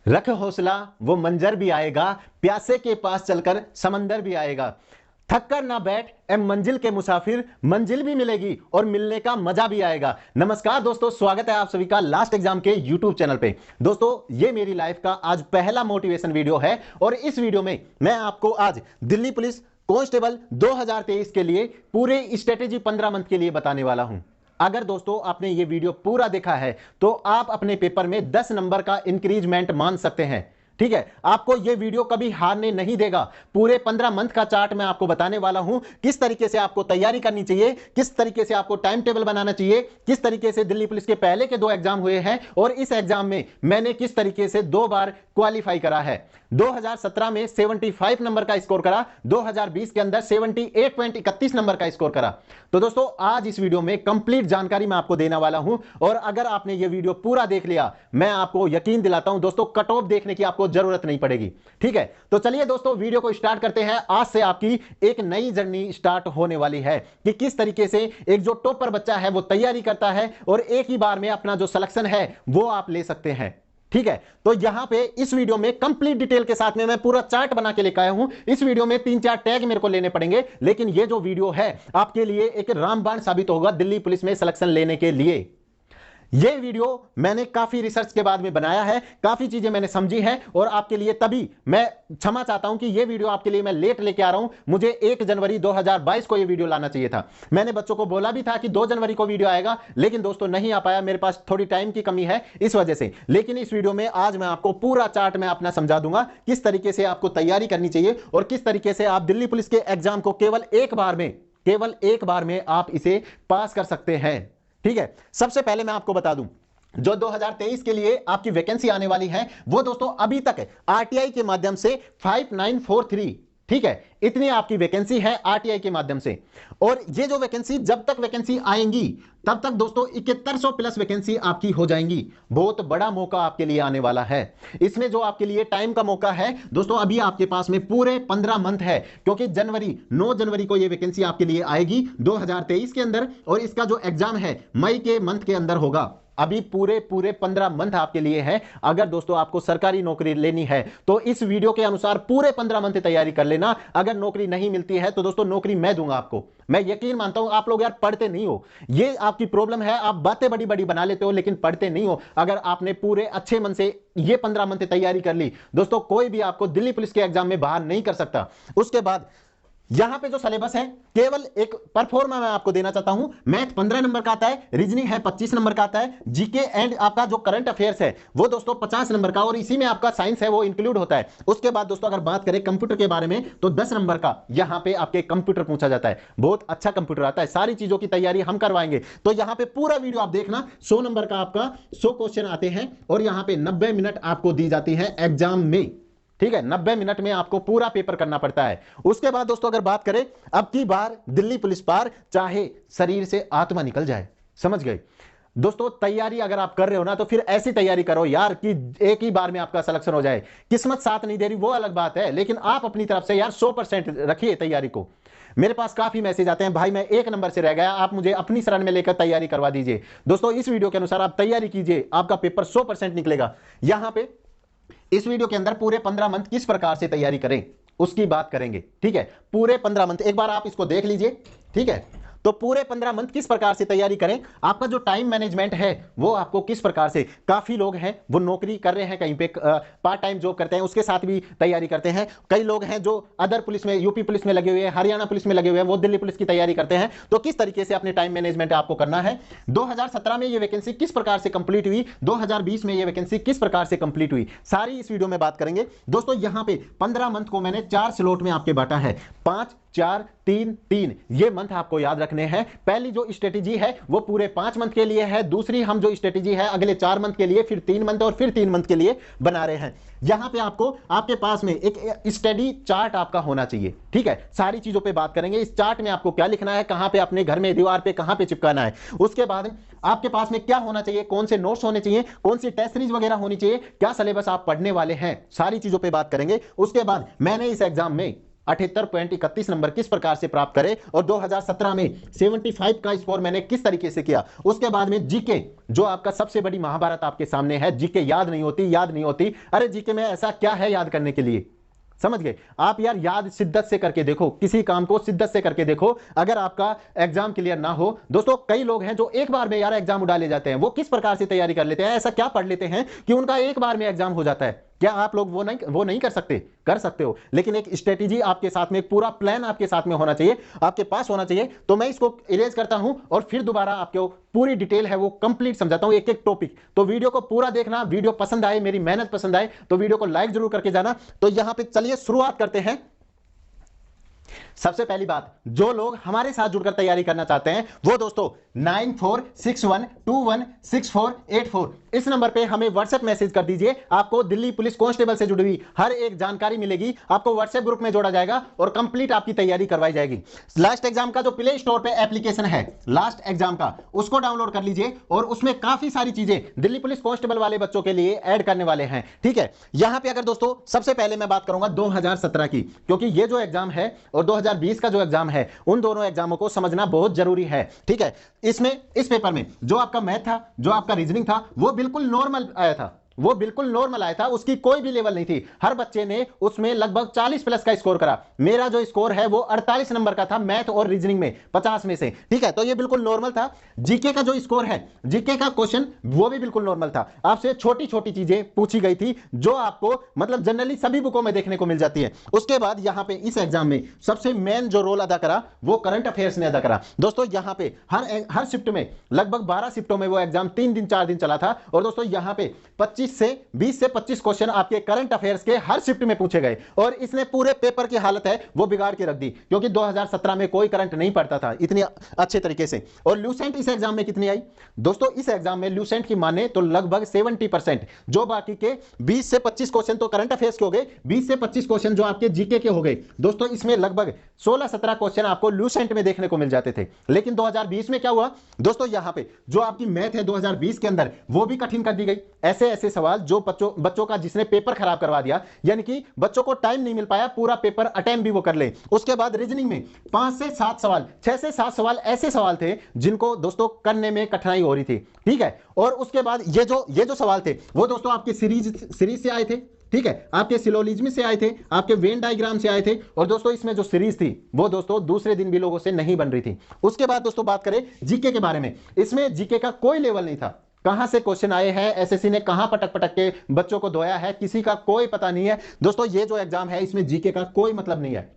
रख हौसला वो मंजर भी आएगा, प्यासे के पास चलकर समंदर भी आएगा। थक कर ना बैठ ए मंजिल के मुसाफिर, मंजिल भी मिलेगी और मिलने का मजा भी आएगा। नमस्कार दोस्तों, स्वागत है आप सभी का लास्ट एग्जाम के यूट्यूब चैनल पे। दोस्तों, ये मेरी लाइफ का आज पहला मोटिवेशन वीडियो है और इस वीडियो में मैं आपको आज दिल्ली पुलिस कांस्टेबल 2023 के लिए पूरे स्ट्रेटेजी 15 मंथ के लिए बताने वाला हूं। अगर दोस्तों आपने ये वीडियो पूरा देखा है तो आप अपने पेपर में 10 नंबर का इंक्रीजमेंट मान सकते हैं। ठीक है, आपको यह वीडियो कभी हारने नहीं देगा। पूरे 15 मंथ का चार्ट मैं आपको बताने वाला हूं, किस तरीके से आपको तैयारी करनी चाहिए, किस तरीके से आपको टाइम टेबल बनाना चाहिए, किस तरीके से दिल्ली पुलिस के पहले के 2 एग्जाम हुए हैं और इस एग्जाम में मैंने किस तरीके से 2 बार क्वालिफाई करा है। 2017 में 75 नंबर का स्कोर करा, 2020 के अंदर 78.31 नंबर का स्कोर करा। तो दोस्तों, आज इस वीडियो में कंप्लीट जानकारी मैं आपको देने वाला हूं और अगर आपने यह वीडियो पूरा देख लिया, मैं आपको यकीन दिलाता हूं दोस्तों, कट ऑफ देखने की आपको जरूरत नहीं पड़ेगी। ठीक है, तो चलिए दोस्तों वीडियो को स्टार्ट करते हैं। आज से आपकी एक नई जर्नी स्टार्ट होने वाली है कि किस तरीके से एक जो टॉपर बच्चा है वो तैयारी करता है और एक ही बार में अपना जो सिलेक्शन है वो आप ले सकते हैं। ठीक है, तो यहां पे इस वीडियो में कंप्लीट डिटेल के साथ में मैं पूरा चार्ट बना के लेकर आया हूं। इस वीडियो में 3-4 टैग मेरे को लेने पड़ेंगे, लेकिन ये जो वीडियो है आपके लिए एक रामबाण साबित होगा दिल्ली पुलिस में सिलेक्शन लेने के लिए। ये वीडियो मैंने काफी रिसर्च के बाद में बनाया है, काफी चीजें मैंने समझी हैं और आपके लिए तभी मैं क्षमा चाहता हूं कि ये वीडियो आपके लिए मैं लेट लेके आ रहा हूं। मुझे 1 जनवरी 2022 को ये वीडियो लाना चाहिए था। मैंने बच्चों को बोला भी था कि 2 जनवरी को वीडियो आएगा, लेकिन दोस्तों नहीं आ पाया, मेरे पास थोड़ी टाइम की कमी है इस वजह से। लेकिन इस वीडियो में आज मैं आपको पूरा चार्ट में अपना समझा दूंगा, किस तरीके से आपको तैयारी करनी चाहिए और किस तरीके से आप दिल्ली पुलिस के एग्जाम को केवल एक बार में आप इसे पास कर सकते हैं। ठीक है, सबसे पहले मैं आपको बता दूं, जो 2023 के लिए आपकी वैकेंसी आने वाली है वो दोस्तों अभी तक आरटीआई के माध्यम से 5943, ठीक है, इतनी आपकी वैकेंसी है आरटीआई के माध्यम से। और ये जो वैकेंसी, जब तक वैकेंसी आएंगी तब तक दोस्तों 7100 प्लस वैकेंसी आपकी हो जाएंगी। बहुत बड़ा मौका आपके लिए आने वाला है। इसमें जो आपके लिए टाइम का मौका है दोस्तों, अभी आपके पास में पूरे 15 मंथ है, क्योंकि 9 जनवरी को ये वैकेंसी आपके लिए आएगी 2023 के अंदर और इसका जो एग्जाम है मई के मंथ के अंदर होगा। अभी पूरे 15 मंथ आपके लिए है। अगर दोस्तों आपको सरकारी नौकरी लेनी है तो इस वीडियो के अनुसार पूरे 15 मंथ तैयारी कर लेना। अगर नौकरी नहीं मिलती है तो दोस्तों नौकरी मैं दूंगा आपको। मैं यकीन मानता हूं आप लोग यार पढ़ते नहीं हो, ये आपकी प्रॉब्लम है। आप बातें बड़ी बड़ी बना लेते हो लेकिन पढ़ते नहीं हो। अगर आपने पूरे अच्छे मन से ये 15 मंथ तैयारी कर ली दोस्तों, कोई भी आपको दिल्ली पुलिस के एग्जाम में बाहर नहीं कर सकता। उसके बाद यहां पे जो सिलेबस है, केवल एक परफॉर्मा मैं आपको देना चाहता हूं। मैथ 15 नंबर का आता है, रीजनिंग है 25 नंबर का आता है, जीके एंड आपका जो करंट अफेयर्स है वो दोस्तों 50 नंबर का और इसी में आपका साइंस है वो इंक्लूड होता है। उसके बाद दोस्तों अगर बात करें कंप्यूटर के बारे में तो 10 नंबर का यहां पे आपके कंप्यूटर पूछा जाता है। बहुत अच्छा कंप्यूटर आता है, सारी चीजों की तैयारी हम करवाएंगे। तो यहां पे पूरा वीडियो आप देखना। 100 नंबर का आपका 100 क्वेश्चन आते हैं और यहां पे 90 मिनट आपको दी जाती है एग्जाम में। ठीक है, 90 मिनट में आपको पूरा पेपर करना पड़ता है। उसके बाद दोस्तों अगर बात करें, अब की बार दिल्ली पुलिस पार, चाहे शरीर से आत्मा निकल जाए। समझ गए दोस्तों, तैयारी अगर आप कर रहे हो ना तो फिर ऐसी तैयारी करो यार कि एक ही बार में आपका सिलेक्शन हो जाए। किस्मत साथ नहीं दे रही वो अलग बात है, लेकिन आप अपनी तरफ से यार 100% रखिए तैयारी को। मेरे पास काफी मैसेज आते हैं, भाई मैं 1 नंबर से रह गया, आप मुझे अपनी शरण में लेकर तैयारी करवा दीजिए। दोस्तों इस वीडियो के अनुसार आप तैयारी कीजिए, आपका पेपर 100% निकलेगा। यहां पे इस वीडियो के अंदर पूरे 15 मंथ किस प्रकार से तैयारी करें उसकी बात करेंगे। ठीक है, पूरे 15 मंथ एक बार आप इसको देख लीजिए। ठीक है, तो पूरे 15 मंथ किस प्रकार से तैयारी करें, आपका जो टाइम मैनेजमेंट है वो आपको किस प्रकार से। काफी लोग हैं वो नौकरी कर रहे हैं, कहीं पे पार्ट टाइम जॉब करते हैं, उसके साथ भी तैयारी करते हैं। कई लोग हैं जो अदर पुलिस में, यूपी पुलिस में लगे हुए हैं, हरियाणा पुलिस में लगे हुए हैं, वो दिल्ली पुलिस की तैयारी करते हैं। तो किस तरीके से अपने टाइम मैनेजमेंट आपको करना है। 2017 में ये वैकेंसी किस प्रकार से कंप्लीट हुई, 2020 में ये वैकेंसी किस प्रकार से कंप्लीट हुई, सारी इस वीडियो में बात करेंगे। दोस्तों यहां पे 15 मंथ को मैंने 4 स्लॉट में आपके बांटा है, 5 4 3 3। ये मंथ आपको याद रखने हैं। पहली जो स्ट्रेटेजी है वो पूरे 5 मंथ के लिए है, दूसरी हम जो स्ट्रेटेजी है अगले 4 मंथ के लिए, फिर 3 मंथ और फिर 3 मंथ के लिए बना रहे हैं। यहां पे आपको आपके पास में एक स्टडी चार्ट आपका होना चाहिए। ठीक है, सारी चीजों पे बात करेंगे। इस चार्ट में आपको क्या लिखना है, कहां पे अपने घर में दीवार पे कहां पे चिपकाना है। उसके बाद आपके पास में क्या होना चाहिए, कौन से नोट्स होने चाहिए, कौन सी टेस्ट सीरीज वगैरह होनी चाहिए, क्या सिलेबस आप पढ़ने वाले हैं, सारी चीजों पे बात करेंगे। उसके बाद मैंने इस एग्जाम में 78.31 नंबर किस प्रकार से प्राप्त करें और 2017 में 75 का स्कोर मैंने किस तरीके से किया। उसके बाद में जीके, जो आपका सबसे बड़ी महाभारत आपके सामने है। जीके याद नहीं होती, अरे जीके में ऐसा क्या है याद करने के लिए, समझ गए आप यार। याद शिद्दत से करके देखो, किसी काम को शिद्दत से करके देखो। अगर आपका एग्जाम क्लियर ना हो, दोस्तों कई लोग हैं जो एक बार में यार एग्जाम उड़ा ले जाते हैं। वो किस प्रकार से तैयारी कर लेते हैं, ऐसा क्या पढ़ लेते हैं कि उनका एक बार में एग्जाम हो जाता है। क्या आप लोग वो नहीं कर सकते? कर सकते हो, लेकिन एक स्ट्रेटेजी आपके साथ में, एक पूरा प्लान आपके साथ में होना चाहिए, आपके पास होना चाहिए। तो मैं इसको इरेज करता हूं और फिर दोबारा आपको पूरी डिटेल है वो कंप्लीट समझाता हूं, एक एक टॉपिक। तो वीडियो को पूरा देखना, वीडियो पसंद आए, मेरी मेहनत पसंद आए तो वीडियो को लाइक जरूर करके जाना। तो यहां पे चलिए शुरुआत करते हैं। सबसे पहली बात, जो लोग हमारे साथ जुड़कर तैयारी करना चाहते हैं वो दोस्तों 9461216484 इस नंबर पे हमें व्हाट्सएप मैसेज कर दीजिए। आपको दिल्ली पुलिस कांस्टेबल से जुड़ी हुई हर एक जानकारी मिलेगी, आपको व्हाट्सएप ग्रुप में जोड़ा जाएगा और कंप्लीट आपकी तैयारी करवाई जाएगी। लास्ट एग्जाम का जो प्ले स्टोर पे एप्लीकेशन है लास्ट एग्जाम का, उसको डाउनलोड कर लीजिए और उसमें काफी सारी चीजें दिल्ली पुलिस कांस्टेबल वाले बच्चों के लिए ऐड करने वाले हैं। ठीक है, यहां पे अगर दोस्तों सबसे पहले मैं बात करूंगा 2017 की, क्योंकि ये जो एग्जाम है और 2020 का जो एग्जाम है, उन दोनों एग्जामों को समझना बहुत जरूरी है। ठीक है, इसमें इस पेपर में जो आपका मैथ था, जो आपका रीजनिंग था, वो बिल्कुल नॉर्मल आया था, वो बिल्कुल नॉर्मल आया था, उसकी कोई भी लेवल नहीं थी। हर बच्चे ने उसमें लगभग 40 प्लस का स्कोर करा। मेरा जो स्कोर है वो 48 नंबर का था मैथ और रीजनिंग में 50 में से। ठीक है, तो ये बिल्कुल नॉर्मल था। जीके का जो स्कोर है, जीके का क्वेश्चन वो भी बिल्कुल नॉर्मल था। आपसे छोटी छोटी चीजें पूछी गई थी जो आपको मतलब जनरली सभी बुकों में देखने को मिल जाती है। उसके बाद यहां पे इस एग्जाम में सबसे मेन जो रोल अदा करा वो करंट अफेयर्स ने अदा करा। दोस्तों यहां पे हर शिफ्ट में लगभग 12 शिफ्टों में वो एग्जाम 3 दिन 4 दिन चला था। और दोस्तों यहां पे 20 से 25 क्वेश्चन आपके करंट अफेयर्स के हर शिफ्ट में पूछे गए और इसने पूरे पेपर की हालत है वो बिगाड़ के रख दी, क्योंकि 2017 में कोई करंट नहीं पढ़ता था इतनी अच्छे तरीके से। और ल्यूसेंट इस एग्जाम में कितनी आई दोस्तों? इस एग्जाम में ल्यूसेंट की माने तो लगभग 70%, जो बाकी के 20 से 25 क्वेश्चन तो करंट अफेयर्स के हो गए, 20 से 25 क्वेश्चन जो आपके जीके के हो गए। दोस्तों इसमें लगभग 16-17 क्वेश्चन आपको ल्यूसेंट में देखने को मिल जाते थे। लेकिन 2020 में क्या हुआ दोस्तों? यहां पे जो आपकी मैथ है 2020 के अंदर वो भी कठिन कर दी गई। ऐसे ऐसे सवाल जो बच्चों का जिसने पेपर खराब करवा दिया, यानी कि बच्चों को टाइम नहीं मिल पाया पूरा पेपर अटेम्प्ट भी वो कर ले। उसके बाद रीजनिंग में 5 से 7 सवाल, 6 से 7 सवाल ऐसे सवाल थे जिनको दोस्तों करने में कठिनाई हो रही थी। ठीक है, और उसके बाद ये जो सवाल थे वो दोस्तों आपके सीरीज से आए थे। ठीक है, आपके सिलोजिज्म से आए थे, आपके वेन डायग्राम से आए थे। और दोस्तों इसमें जो सीरीज थी वो दोस्तों दूसरे दिन भी लोगों से नहीं बन रही थी। उसके बाद दोस्तों बात करें जीके के बारे में, इसमें जीके का कोई लेवल नहीं था। कहां से क्वेश्चन आए हैं, एसएससी ने कहां पटक पटक के बच्चों को धोया है, किसी का कोई पता नहीं है। दोस्तों ये जो एग्जाम है इसमें जीके का कोई मतलब नहीं है।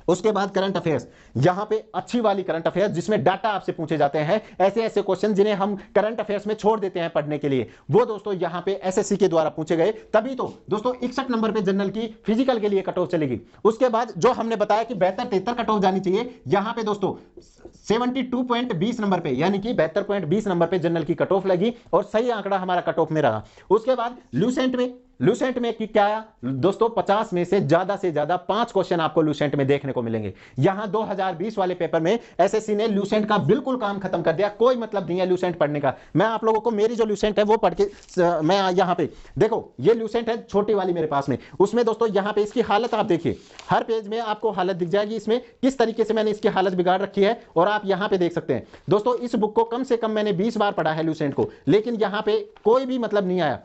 उसके बाद करंट अफेयर्स, यहां पे अच्छी वाली करंट अफेयर्स जिसमें डाटा आपसे पूछे जाते हैं, ऐसे ऐसे क्वेश्चन जिन्हें हम करंट अफेयर्स में छोड़ देते हैं पढ़ने के लिए, वो दोस्तों यहां पे एसएससी के द्वारा पूछे गए। तभी तो दोस्तों 61 नंबर पे जनरल की फिजिकल के लिए कट ऑफ चलेगी। उसके बाद जो हमने बताया कि 72-73 कट ऑफ जानी चाहिए, यहां पे दोस्तों 72.20 नंबर पे यानी कि 72.20 नंबर पे जनरल की कट ऑफ लगी और सही आंकड़ा हमारा कट ऑफ में रहा। उसके बाद ल्यूसेंट में क्या आया दोस्तों? 50 में से ज्यादा 5 क्वेश्चन आपको ल्यूसेंट में देखने को मिलेंगे। यहां 2020 वाले पेपर में एसएससी ने ल्यूसेंट का बिल्कुल काम खत्म कर दिया। कोई मतलब नहीं है ल्यूसेंट पढ़ने का। मैं आप लोगों को मेरी जो ल्यूसेंट है वो पढ़ के मैं यहां पे देखो, ये ल्यूसेंट है छोटी वाली मेरे पास में। उसमें दोस्तों यहां पे इसकी हालत आप देखिए, हर पेज में आपको हालत दिख जाएगी इसमें किस तरीके से मैंने इसकी हालत बिगाड़ रखी है। और आप यहां पे देख सकते हैं दोस्तों, इस बुक को कम से कम मैंने 20 बार पढ़ा है ल्यूसेंट को, लेकिन यहां पे कोई भी मतलब नहीं आया।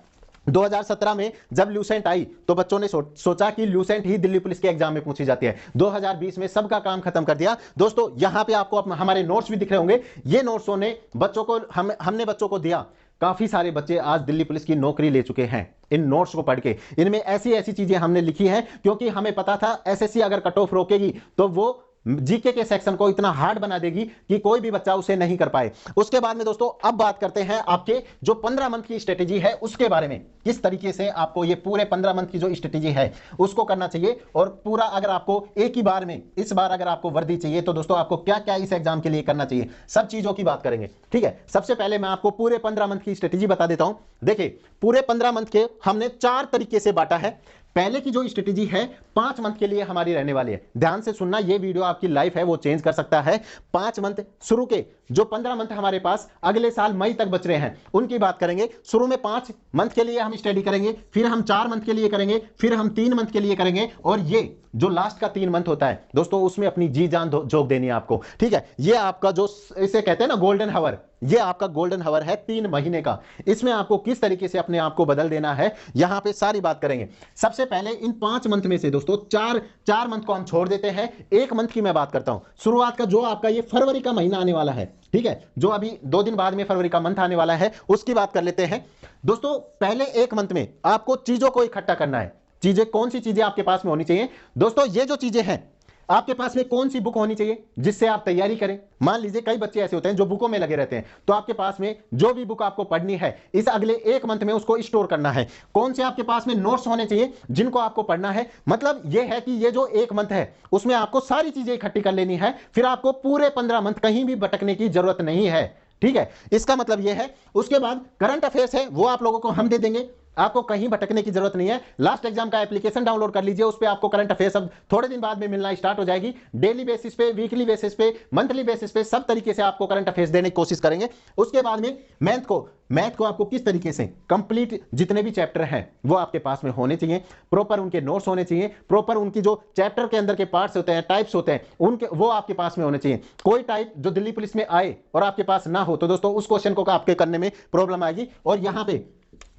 2017 में जब ल्यूसेंट आई तो बच्चों ने सोचा कि ल्यूसेंट ही दिल्ली पुलिस के एग्जाम में पूछी जाती है। 2020 में सबका काम खत्म कर दिया। दोस्तों यहां पे आपको हमारे नोट्स भी दिख रहे होंगे। ये नोट्सों ने बच्चों को हमने बच्चों को दिया। काफी सारे बच्चे आज दिल्ली पुलिस की नौकरी ले चुके हैं इन नोट्स को पढ़ के। इनमें ऐसी ऐसी चीजें हमने लिखी हैं क्योंकि हमें पता था एसएससी अगर कट ऑफ रोकेगी तो वो जीके के सेक्शन को इतना हार्ड बना देगी कि कोई भी बच्चा उसे नहीं कर पाए। उसके बाद में दोस्तों अब बात करते हैं आपके जो 15 मंथ की स्ट्रेटेजी है उसके बारे में, किस तरीके से आपको ये पूरे 15 मंथ की जो स्ट्रेटेजी है उसको करना चाहिए। और पूरा अगर आपको एक ही बार में, इस बार अगर आपको वर्दी चाहिए तो दोस्तों आपको क्या क्या इस एग्जाम के लिए करना चाहिए, सब चीजों की बात करेंगे। ठीक है, सबसे पहले मैं आपको पूरे 15 मंथ की स्ट्रेटेजी बता देता हूं। देखिए पूरे 15 मंथ के हमने 4 तरीके से बांटा है। पहले की जो स्ट्रेटेजी है 5 मंथ के लिए हमारी रहने वाली है। ध्यान से सुनना, ये वीडियो आपकी लाइफ है वो चेंज कर सकता है। 5 मंथ शुरू के जो 15 मंथ हमारे पास अगले साल मई तक बच रहे हैं उनकी बात करेंगे। शुरू में 5 मंथ के लिए हम स्टडी करेंगे, फिर हम 4 मंथ के लिए करेंगे, फिर हम 3 मंथ के लिए करेंगे, और ये जो लास्ट का 3 मंथ होता है दोस्तों उसमें अपनी जी जान झोंक देनी है आपको। ठीक है, ये आपका जो इसे कहते हैं ना गोल्डन हावर, ये आपका गोल्डन हावर है 3 महीने का। इसमें आपको किस तरीके से अपने आप को बदल देना है यहां पे सारी बात करेंगे। सबसे पहले इन 5 मंथ में से दोस्तों 4 मंथ को हम छोड़ देते हैं। 1 मंथ की मैं बात करता हूं, शुरुआत का जो आपका ये फरवरी का महीना आने वाला है, ठीक है, जो अभी 2 दिन बाद में फरवरी का मंथ आने वाला है, उसकी बात कर लेते हैं। दोस्तों पहले 1 मंथ में आपको चीजों को इकट्ठा करना है। चीजें, कौन सी चीजें आपके पास में होनी चाहिए दोस्तों? ये जो चीजें हैं आपके पास में कौन सी बुक होनी चाहिए जिससे आप तैयारी करें। मान लीजिए कई बच्चे ऐसे होते हैं जो बुकों में लगे रहते हैं, तो आपके पास में जो भी बुक आपको पढ़नी है इस अगले 1 मंथ में उसको स्टोर करना है। कौन से आपके पास में नोट्स होने चाहिए जिनको आपको पढ़ना है। मतलब यह है कि ये जो 1 मंथ है उसमें आपको सारी चीजें इकट्ठी कर लेनी है, फिर आपको पूरे 15 मंथ कहीं भी भटकने की जरूरत नहीं है। ठीक है, इसका मतलब यह है। उसके बाद करंट अफेयर्स है वो आप लोगों को हम दे देंगे, आपको कहीं भटकने की जरूरत नहीं है। लास्ट एग्जाम का एप्लीकेशन डाउनलोड कर लीजिए, उस पे आपको करंट अफेयर्स अब थोड़े दिन बाद में मिलना स्टार्ट हो जाएगी। डेली बेसिस पे, वीकली बेसिस पे, मंथली बेसिस पे, सब तरीके से आपको करंट अफेयर्स देने की कोशिश करेंगे। उसके बाद में मैथ को आपको किस तरीके से कंप्लीट जितने भी चैप्टर हैं वो आपके पास में होने चाहिए, प्रॉपर उनके नोट्स होने चाहिए, प्रॉपर उनकी जो चैप्टर के अंदर के पार्ट्स होते हैं, टाइप्स होते हैं, उनके वो आपके पास में होने चाहिए। कोई टाइप जो दिल्ली पुलिस में आए और आपके पास ना हो तो दोस्तों उस क्वेश्चन को आपके करने में प्रॉब्लम आएगी। और यहां पे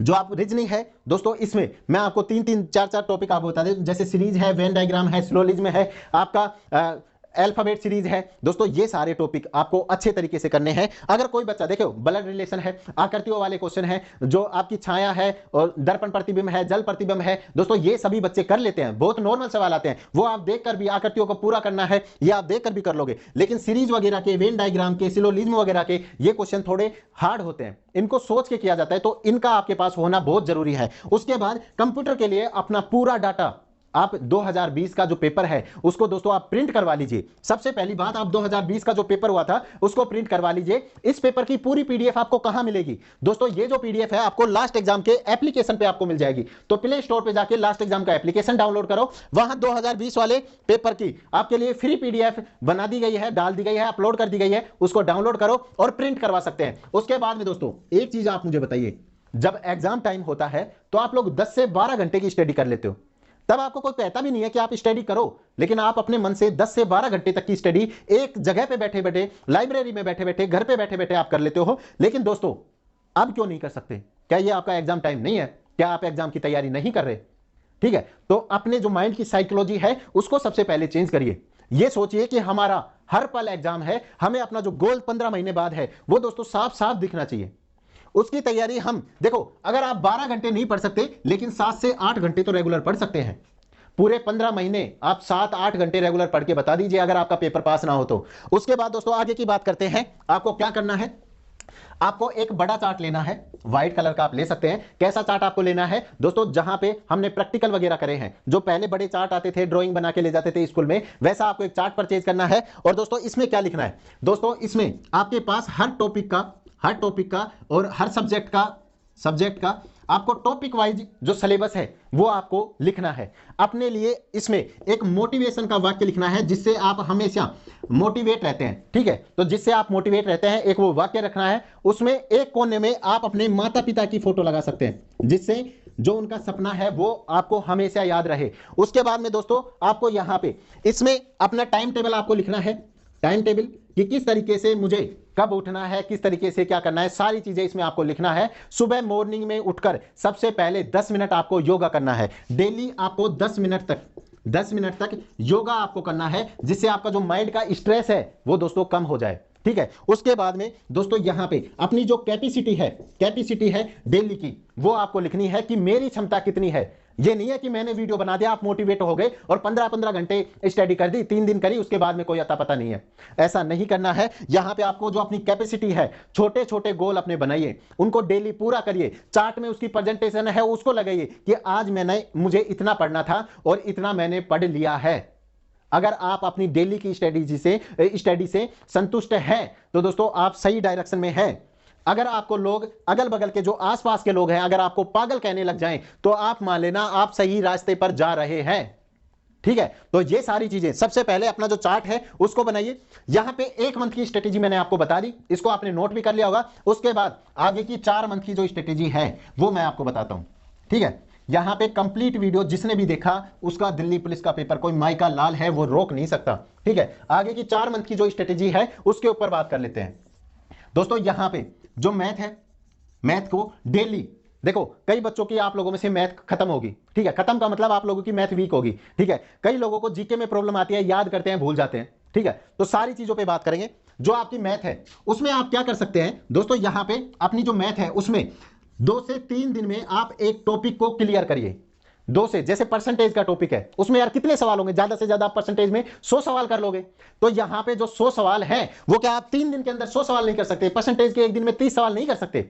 जो आप रीजनिंग है दोस्तों, इसमें मैं आपको 3-3, 4-4 टॉपिक आपको बता दें। जैसे सीरीज है, वेन डायग्राम है, सिलोजिज्म है, आपका अल्फाबेट सीरीज है दोस्तों, ये सारे टॉपिक आपको अच्छे तरीके से करने हैं। अगर कोई बच्चा देखो ब्लड रिलेशन है, आकृतियों वाले क्वेश्चन है, जो आपकी छाया है और दर्पण प्रतिबिंब है, जल प्रतिबिंब है दोस्तों, ये सभी बच्चे कर लेते हैं। बहुत नॉर्मल सवाल आते हैं, वो आप देखकर भी आकृतियों को पूरा करना है, ये आप देखकर भी कर लोगे। लेकिन सीरीज वगैरह के, वेन डायग्राम के, सिलोजिज्म वगैरह के ये क्वेश्चन थोड़े हार्ड होते हैं, इनको सोच के किया जाता है, तो इनका आपके पास होना बहुत जरूरी है। उसके बाद कंप्यूटर के लिए अपना पूरा डाटा, आप 2020 का जो पेपर है उसको दोस्तों आप प्रिंट करवा लीजिए। सबसे पहली बात, आप 2020 का जो पेपर हुआ था उसको प्रिंट करवा लीजिए। इस पेपर की पूरी पीडीएफ आपको कहां मिलेगी दोस्तों? ये जो पीडीएफ है आपको लास्ट एग्जाम के एप्लीकेशन पे आपको मिल जाएगी। तो प्ले स्टोर पे जाके लास्ट एग्जाम का एप्लीकेशन डाउनलोड करो, वहां 2020 वाले पेपर की आपके लिए फ्री पीडीएफ बना दी गई है, डाल दी गई है, अपलोड कर दी गई है, उसको डाउनलोड करो और प्रिंट करवा सकते हैं। उसके बाद में दोस्तों एक चीज आप मुझे बताइए, जब एग्जाम टाइम होता है तो आप लोग 10 से 12 घंटे की स्टडी कर लेते हो, तब आपको कोई कहता भी नहीं है कि आप स्टडी करो, लेकिन आप अपने मन से 10 से 12 घंटे तक की स्टडी एक जगह पे बैठे बैठे, लाइब्रेरी में बैठे बैठे, घर पे बैठे बैठे आप कर लेते हो। लेकिन दोस्तों अब क्यों नहीं कर सकते? क्या ये आपका एग्जाम टाइम नहीं है? क्या आप एग्जाम की तैयारी नहीं कर रहे? ठीक है, तो अपने जो माइंड की साइकोलॉजी है उसको सबसे पहले चेंज करिए। ये सोचिए कि हमारा हर पल एग्जाम है, हमें अपना जो गोल 15 महीने बाद है वो दोस्तों साफ साफ दिखना चाहिए। उसकी तैयारी हम देखो, अगर आप 12 घंटे नहीं पढ़ सकते लेकिन 7 से 8 घंटे तो रेगुलर पढ़ सकते हैं। पूरे 15 महीने आप 7-8 घंटे रेगुलर पढ़ के बता दीजिए अगर आपका पेपर पास ना हो तो। उसके बाद दोस्तों आगे की बात करते हैं। आपको क्या करना है, आपको एक बड़ा चार्ट लेना है, व्हाइट कलर का आप ले सकते हैं। कैसा चार्ट आपको लेना है दोस्तों? जहां पे हमने प्रैक्टिकल वगैरह करे हैं, जो पहले बड़े चार्ट आते थे, ड्राइंग बना के ले जाते थे स्कूल में, वैसा आपको एक चार्ट परचेज करना है। और दोस्तों इसमें क्या लिखना है दोस्तों? इसमें आपके पास हर टॉपिक का और हर सब्जेक्ट का आपको टॉपिक वाइज जो सिलेबस है वो आपको लिखना है। अपने लिए इसमें एक मोटिवेशन का वाक्य लिखना है जिससे आप हमेशा मोटिवेट रहते हैं। ठीक है, तो जिससे आप मोटिवेट रहते हैं एक वो वाक्य रखना है। उसमें एक कोने में आप अपने माता पिता की फोटो लगा सकते हैं जिससे जो उनका सपना है वो आपको हमेशा याद रहे। उसके बाद में दोस्तों आपको यहां पे इसमें अपना टाइम टेबल आपको लिखना है। टाइम टेबल कि किस तरीके से मुझे कब उठना है, किस तरीके से क्या करना है, सारी चीजें इसमें आपको लिखना है। सुबह मॉर्निंग में उठकर सबसे पहले 10 मिनट आपको योगा करना है। डेली आपको 10 मिनट तक योगा आपको करना है, जिससे आपका जो माइंड का स्ट्रेस है वो दोस्तों कम हो जाए। ठीक है, उसके बाद में दोस्तों यहां पे अपनी जो कैपेसिटी है डेली की, वो आपको लिखनी है कि मेरी क्षमता कितनी है। ये नहीं है कि मैंने वीडियो बना दिया, आप मोटिवेट हो गए और 15-15 घंटे स्टडी कर दी, 3 दिन करी, उसके बाद में कोई अता पता नहीं है। ऐसा नहीं करना है। यहां पे आपको जो अपनी कैपेसिटी है, छोटे छोटे गोल अपने बनाइए, उनको डेली पूरा करिए। चार्ट में उसकी प्रेजेंटेशन है उसको लगाइए कि आज मुझे इतना पढ़ना था और इतना मैंने पढ़ लिया है। अगर आप अपनी डेली की स्टडी से संतुष्ट हैं तो दोस्तों आप सही डायरेक्शन में हैं। अगर आपको लोग अगल बगल के जो आसपास के लोग हैं अगर आपको पागल कहने लग जाएं तो आप मान लेना आप सही रास्ते पर जा रहे हैं। ठीक है, तो ये सारी चीजें सबसे पहले अपना जो चार्ट है उसको बनाइए। यहां पे 1 मंथ की स्ट्रेटेजी मैंने आपको बता दी, इसको आपने नोट भी कर लिया होगा। उसके बाद आगे की 4 मंथ की जो स्ट्रेटेजी है वो मैं आपको बताता हूं। ठीक है, यहां पे कंप्लीट वीडियो जिसने भी देखा उसका दिल्ली पुलिस का पेपर कोई माई का लाल है वो रोक नहीं सकता। ठीक है, आगे की 4 मंथ की जो स्ट्रेटेजी है उसके ऊपर बात कर लेते हैं। दोस्तों यहां पे जो मैथ है, मैथ को डेली देखो, कई बच्चों की आप लोगों में से मैथ खत्म होगी। ठीक है, खत्म का मतलब आप लोगों की मैथ वीक होगी। ठीक है, कई लोगों को जीके में प्रॉब्लम आती है, याद करते हैं भूल जाते हैं। ठीक है, तो सारी चीजों पे बात करेंगे। जो आपकी मैथ है उसमें आप क्या कर सकते हैं दोस्तों, यहां पे अपनी जो मैथ है उसमें 2 से 3 दिन में आप एक टॉपिक को क्लियर करिए। 2 से, जैसे परसेंटेज का टॉपिक है उसमें यार कितने सवाल होंगे, ज्यादा से ज्यादा आप परसेंटेज में 100 सवाल कर लोगे। तो यहां पे जो 100 सवाल हैं वो क्या आप 3 दिन के अंदर 100 सवाल नहीं कर सकते, परसेंटेज के एक दिन में 30 सवाल नहीं कर सकते।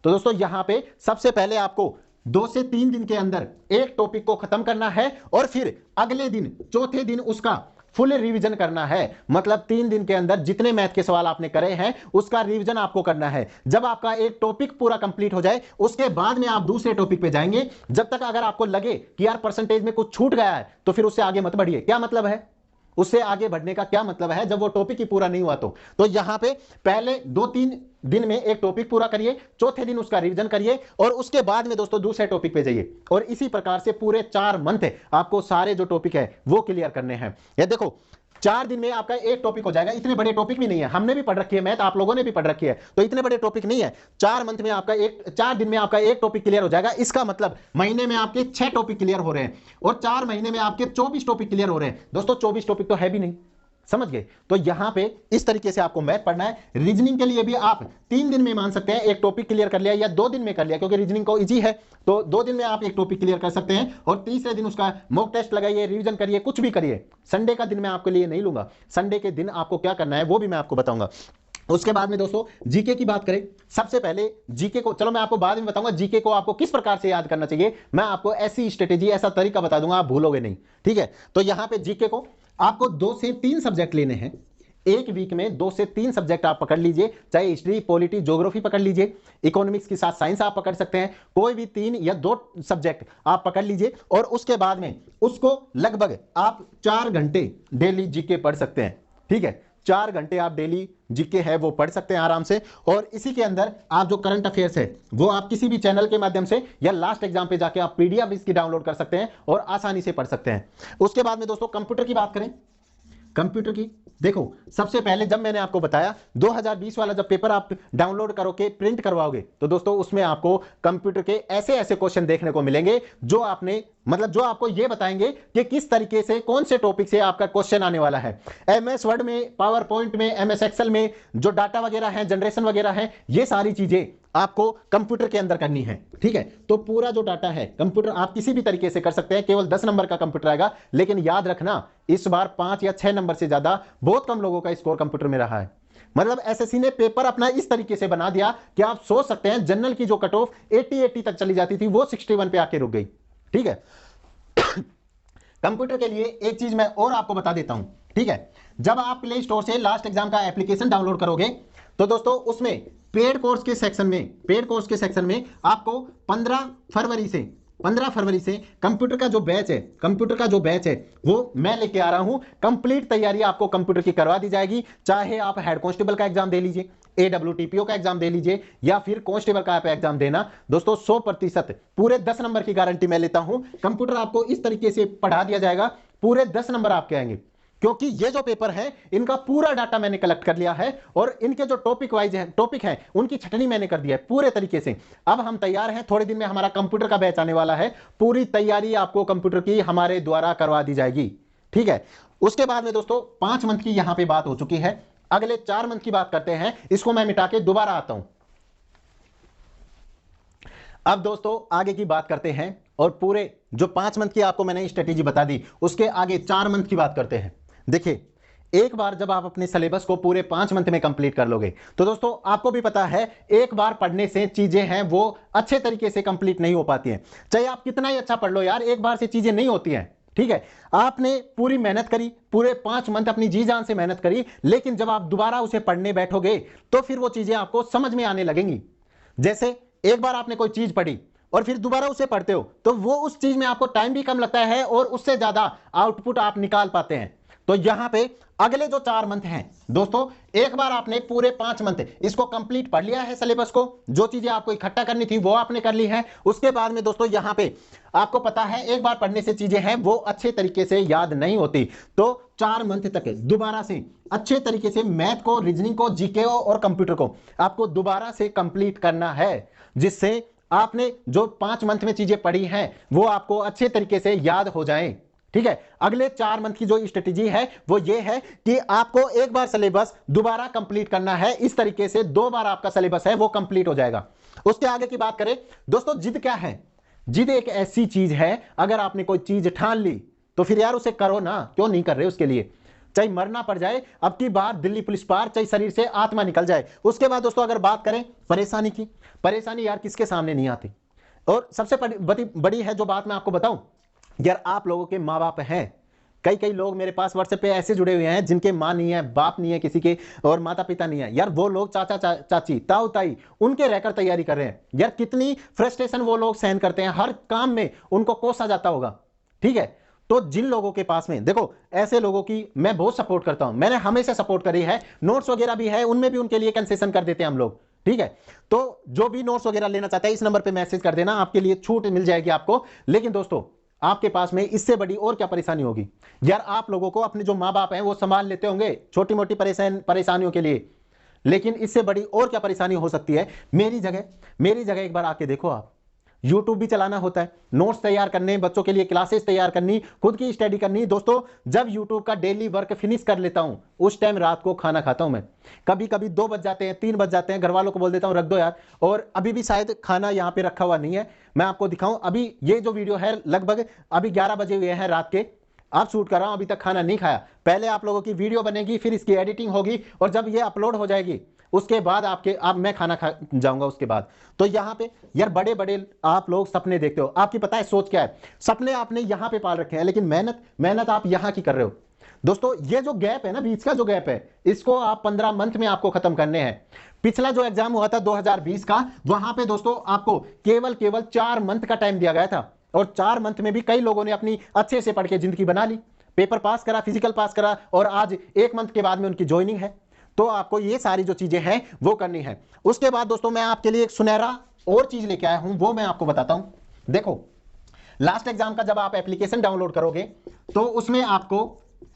तो दोस्तों यहां पे सबसे पहले आपको 2 से 3 दिन के अंदर एक टॉपिक को खत्म करना है और फिर अगले दिन चौथे दिन उसका फुल रिवीजन करना है। मतलब 3 दिन के अंदर जितने मैथ के सवाल आपने करे हैं उसका रिवीजन आपको करना है। जब आपका एक टॉपिक पूरा कंप्लीट हो जाए उसके बाद में आप दूसरे टॉपिक पे जाएंगे। जब तक अगर आपको लगे कि यार परसेंटेज में कुछ छूट गया है तो फिर उससे आगे मत बढ़िए। क्या मतलब है उससे आगे बढ़ने का, क्या मतलब है, जब वो टॉपिक ही पूरा नहीं हुआ तो यहां पे पहले 2-3 दिन में एक टॉपिक पूरा करिए, चौथे दिन उसका रिवीजन करिए और उसके बाद में दोस्तों दूसरे टॉपिक पे जाइए। और इसी प्रकार से पूरे 4 मंथ आपको सारे जो टॉपिक है वो क्लियर करने हैं। ये देखो 4 दिन में आपका एक टॉपिक हो जाएगा। इतने बड़े टॉपिक भी नहीं है, हमने भी पढ़ रखी है मैथ, आप लोगों ने भी पढ़ रखी है, तो इतने बड़े टॉपिक नहीं है। 4 मंथ में आपका 4 दिन में आपका एक टॉपिक क्लियर हो जाएगा। इसका मतलब महीने में आपके 6 टॉपिक क्लियर हो रहे हैं और 4 महीने में आपके 24 टॉपिक क्लियर हो रहे हैं। दोस्तों 24 टॉपिक तो है भी नहीं, समझ गए। तो यहां पे इस तरीके से आपको मैथ पढ़ना है। रीजनिंग के लिए भी आप 3 दिन में मान सकते हैं एक टॉपिक क्लियर कर लिया, या 2 दिन में कर लिया, क्योंकि रीजनिंग को इजी है तो 2 दिन में आप एक टॉपिक क्लियर कर सकते हैं और तीसरे दिन उसका मॉक टेस्ट लगाइए, रिवीजन करिए, कुछ भी करिए। संडे का दिन मैं आपके लिए नहीं लूंगा, संडे के दिन आपको क्या करना है वो भी मैं आपको बताऊंगा। उसके बाद में दोस्तों जीके की बात करें। सबसे पहले जीके को, चलो मैं आपको बाद में बताऊंगा जीके को आपको किस प्रकार से याद करना चाहिए। मैं आपको ऐसी स्ट्रेटेजी, ऐसा तरीका बता दूंगा, आप भूलोगे नहीं। ठीक है, तो यहां पे जीके को आपको 2 से 3 सब्जेक्ट लेने हैं। एक वीक में 2 से 3 सब्जेक्ट आप पकड़ लीजिए, चाहे हिस्ट्री, पॉलिटी, ज्योग्राफी पकड़ लीजिए, इकोनॉमिक्स के साथ साइंस आप पकड़ सकते हैं। कोई भी 3 या 2 सब्जेक्ट आप पकड़ लीजिए और उसके बाद में उसको लगभग आप 4 घंटे डेली जीके पढ़ सकते हैं। ठीक है, 4 घंटे आप डेली जीके है वो पढ़ सकते हैं आराम से। और इसी के अंदर आप जो करंट अफेयर्स है वो आप किसी भी चैनल के माध्यम से या लास्ट एग्जाम पे जाके आप पीडीएफ इसकी डाउनलोड कर सकते हैं और आसानी से पढ़ सकते हैं। उसके बाद में दोस्तों कंप्यूटर की बात करें। कंप्यूटर की देखो, सबसे पहले जब मैंने आपको बताया 2020 वाला जब पेपर आप डाउनलोड करोगे, प्रिंट करवाओगे, तो दोस्तों उसमें आपको कंप्यूटर के ऐसे ऐसे क्वेश्चन देखने को मिलेंगे जो आपने जो आपको ये बताएंगे कि किस तरीके से कौन से टॉपिक से आपका क्वेश्चन आने वाला है। एमएस वर्ड में, पावर पॉइंट में, एमएस एक्सेल में जो डाटा वगैरह है, जनरेशन वगैरह है, ये सारी चीजें आपको कंप्यूटर के अंदर करनी है। ठीक है, तो पूरा जो डाटा है कंप्यूटर आप किसी भी तरीके से कर सकते हैं। केवल 10 नंबर का कंप्यूटर आएगा, लेकिन याद रखना इस बार 5 या 6 नंबर से ज्यादा बहुत कम लोगों का स्कोर कंप्यूटर में रहा है। मतलब एसएससी ने पेपर अपना इस तरीके से बना दिया कि आप सोच सकते हैं जनरल की जो कट ऑफ 80 तक चली जाती थी वो 61 पे आके रुक गई। ठीक है, कंप्यूटर के लिए एक चीज मैं और आपको बता देता हूं। ठीक है, जब आप प्ले स्टोर से लास्ट एग्जाम का एप्लीकेशन डाउनलोड करोगे तो दोस्तों उसमें पेड कोर्स के सेक्शन में आपको 15 फरवरी से कंप्यूटर का जो बैच है वो मैं लेके आ रहा हूं। कंप्लीट तैयारी आपको कंप्यूटर की करवा दी जाएगी। चाहे आप हेड कांस्टेबल का एग्जाम दे लीजिए, AWTPO का एग्जाम दे लीजिए, या फिर कांस्टेबल का आप एग्जाम देना, दोस्तों 100% पूरे 10 नंबर की गारंटी मैं लेता हूं। कंप्यूटर आपको इस तरीके से पढ़ा दिया जाएगा, पूरे 10 नंबर आपके आएंगे, क्योंकि ये जो पेपर है इनका पूरा डाटा मैंने कलेक्ट कर लिया है और इनके जो टॉपिक है उनकी छटनी मैंने कर दिया है पूरे तरीके से। अब हम तैयार हैं, थोड़े दिन में हमारा कंप्यूटर का बैच आने वाला है, पूरी तैयारी आपको कंप्यूटर की हमारे द्वारा करवा दी जाएगी। ठीक है, उसके बाद में दोस्तों 5 मंथ की यहां पे बात हो चुकी है। अगले 4 मंथ की बात करते हैं, इसको मैं मिटा के दोबारा आता हूं। अब दोस्तों आगे की बात करते हैं और पूरे जो 5 मंथ की आपको मैंने स्ट्रेटेजी बता दी उसके आगे 4 मंथ की बात करते हैं। देखिए, एक बार जब आप अपने सिलेबस को पूरे 5 मंथ में कंप्लीट कर लोगे तो दोस्तों आपको भी पता है एक बार पढ़ने से चीजें हैं वो अच्छे तरीके से कंप्लीट नहीं हो पाती हैं। चाहे आप कितना ही अच्छा पढ़ लो यार, एक बार से चीजें नहीं होती हैं। ठीक है, आपने पूरी मेहनत करी, पूरे 5 मंथ अपनी जी जान से मेहनत करी, लेकिन जब आप दोबारा उसे पढ़ने बैठोगे तो फिर वो चीजें आपको समझ में आने लगेंगी। जैसे एक बार आपने कोई चीज पढ़ी और फिर दोबारा उसे पढ़ते हो तो वो उस चीज में आपको टाइम भी कम लगता है और उससे ज्यादा आउटपुट आप निकाल पाते हैं। तो यहां पे अगले जो 4 मंथ हैं दोस्तों, एक बार आपने पूरे 5 मंथ इसको कंप्लीट पढ़ लिया है, सिलेबस को, जो चीजें आपको इकट्ठा करनी थी वो आपने कर ली है। उसके बाद में दोस्तों यहां पे आपको पता है एक बार पढ़ने से चीजें हैं वो अच्छे तरीके से याद नहीं होती, तो 4 मंथ तक दोबारा से अच्छे तरीके से मैथ को, रीजनिंग को, जीके और कंप्यूटर को आपको दोबारा से कंप्लीट करना है, जिससे आपने जो 5 मंथ में चीजें पढ़ी हैं वो आपको अच्छे तरीके से याद हो जाएं। ठीक है, अगले 4 मंथ की जो स्ट्रेटेजी है वो ये है कि आपको एक बार सिलेबस दोबारा कंप्लीट करना है, इस तरीके से 2 बार आपका सिलेबस है वो कंप्लीट हो जाएगा। उसके आगे की बात करें दोस्तों, जिद क्या है? जिद एक ऐसी चीज है, अगर आपने कोई चीज ठान ली तो फिर यार उसे करो ना, क्यों नहीं कर रहे उसके लिए, चाहे मरना पड़ जाए, अब की बार दिल्ली पुलिस पार, चाहे शरीर से आत्मा निकल जाए। उसके बाद दोस्तों अगर बात करें परेशानी की, परेशानी यार किसके सामने नहीं आती, और सबसे बड़ी है जो बात मैं आपको बताऊं, यार आप लोगों के माँ बाप हैं, कई कई लोग मेरे पास व्हाट्सएप पे ऐसे जुड़े हुए हैं जिनके माँ नहीं है, बाप नहीं है किसी के, और माता पिता नहीं है, यार वो लोग चाचा चाची, ताऊ ताई उनके रहकर तैयारी कर रहे हैं। यार कितनी फ्रस्ट्रेशन वो लोग सहन करते हैं, हर काम में उनको कोसा जाता होगा। ठीक है, तो जिन लोगों के पास में, देखो ऐसे लोगों की मैं बहुत सपोर्ट करता हूं, मैंने हमेशा सपोर्ट करी है, नोट्स वगैरह भी है, उनमें भी उनके लिए कंसेशन कर देते हैं हम लोग। ठीक है, तो जो भी नोट्स वगैरह लेना चाहता है इस नंबर पे मैसेज कर देना, आपके लिए छूट मिल जाएगी आपको। लेकिन दोस्तों आपके पास में इससे बड़ी और क्या परेशानी होगी? यार आप लोगों को अपने जो माँ बाप हैं वो संभाल लेते होंगे छोटी मोटी परेशानियों के लिए, लेकिन इससे बड़ी और क्या परेशानी हो सकती है? मेरी जगह एक बार आके देखो, आप यूट्यूब भी चलाना होता है, नोट्स तैयार करने, बच्चों के लिए क्लासेस तैयार करनी, खुद की स्टडी करनी। दोस्तों जब यूट्यूब का डेली वर्क फिनिश कर लेता हूं उस टाइम रात को खाना खाता हूं मैं, कभी कभी 2 बज जाते हैं, 3 बज जाते हैं, घर वालों को बोल देता हूं रख दो यार, और अभी भी शायद खाना यहाँ पे रखा हुआ नहीं है, मैं आपको दिखाऊं, अभी ये जो वीडियो है लगभग अभी 11 बजे हुए हैं रात के, आप शूट कर रहा हूं, अभी तक खाना नहीं खाया। पहले आप लोगों की वीडियो बनेगी, फिर इसकी एडिटिंग होगी, और जब ये अपलोड हो जाएगी उसके बाद मैं खाना खा जाऊंगा उसके बाद। तो यहाँ पे यार बड़े बड़े आप लोग सपने देखते हो, आपकी पता है सोच क्या है? सपने आपने यहाँ पे पाल रखे हैं, लेकिन मेहनत आप यहाँ की कर रहे हो। दोस्तों ये जो गैप है ना, बीच का जो गैप है, इसको आप 15 मंथ में आपको खत्म करने हैं। पिछला जो एग्जाम हुआ था 2020 का, वहां पे दोस्तों आपको केवल 4 मंथ का टाइम दिया गया था, और 4 मंथ में भी कई लोगों ने अपनी अच्छे से पढ़ के जिंदगी बना ली, पेपर पास करा, फिजिकल पास करा, और आज 1 मंथ के बाद में उनकी ज्वाइनिंग है। तो आपको ये सारी जो चीजें हैं वो करनी है। उसके बाद दोस्तों मैं आपके लिए एक सुनहरा और चीज लेके आया हूं, वो मैं आपको बताता हूं। देखो लास्ट एग्जाम का जब आप एप्लीकेशन डाउनलोड करोगे तो उसमें आपको